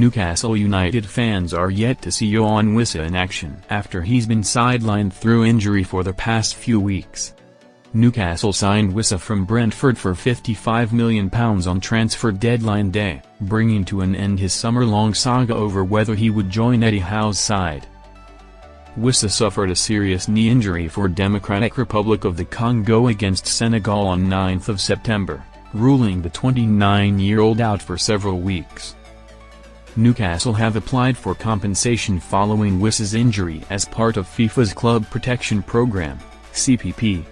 Newcastle United fans are yet to see Yoane Wissa in action after he's been sidelined through injury for the past few weeks. Newcastle signed Wissa from Brentford for £55 million on transfer deadline day, bringing to an end his summer-long saga over whether he would join Eddie Howe's side. Wissa suffered a serious knee injury for Democratic Republic of the Congo against Senegal on 9 September, ruling the 29-year-old out for several weeks. Newcastle have applied for compensation following Wissa's injury as part of FIFA's Club Protection Program, CPP.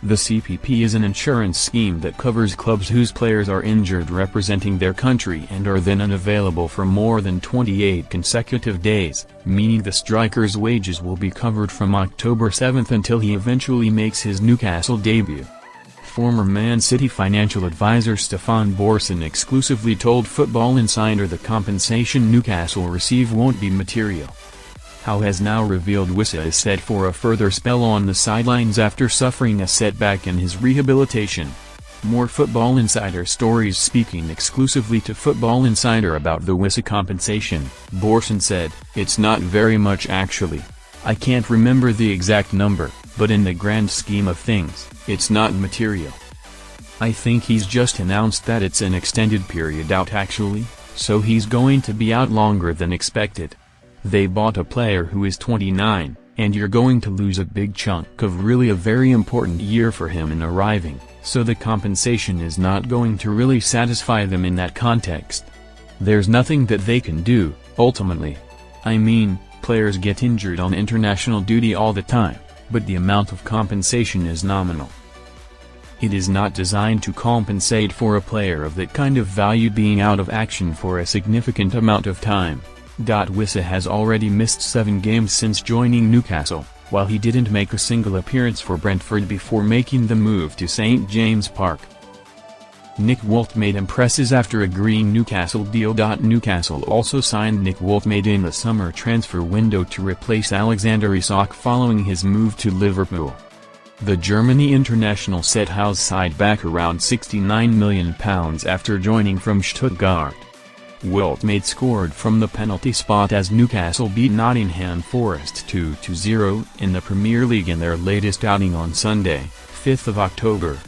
The CPP is an insurance scheme that covers clubs whose players are injured representing their country and are then unavailable for more than 28 consecutive days, meaning the striker's wages will be covered from October 7 until he eventually makes his Newcastle debut. Former Man City financial advisor Stefan Borson exclusively told Football Insider the compensation Newcastle receive won't be material. Howe has now revealed Wissa is set for a further spell on the sidelines after suffering a setback in his rehabilitation. More Football Insider stories. Speaking exclusively to Football Insider about the Wissa compensation, Borson said, "It's not very much actually. I can't remember the exact number, but in the grand scheme of things, it's not material. I think he's just announced that it's an extended period out actually, so he's going to be out longer than expected. They bought a player who is 29, and you're going to lose a big chunk of really a very important year for him in arriving, so the compensation is not going to really satisfy them in that context. There's nothing that they can do, ultimately. I mean, players get injured on international duty all the time, but the amount of compensation is nominal. It is not designed to compensate for a player of that kind of value being out of action for a significant amount of time." Wissa has already missed 7 games since joining Newcastle, while he didn't make a single appearance for Brentford before making the move to St James Park. Nick Woltemade impresses after agreeing Newcastle deal. Newcastle also signed Nick Woltemade in the summer transfer window to replace Alexander Isak following his move to Liverpool. The Germany international set Howe's side back around £69 million after joining from Stuttgart. Woltemade scored from the penalty spot as Newcastle beat Nottingham Forest 2-0 in the Premier League in their latest outing on Sunday, 5 October.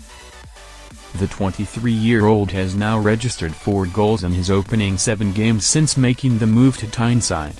The 23-year-old has now registered 4 goals in his opening 7 games since making the move to Tyneside.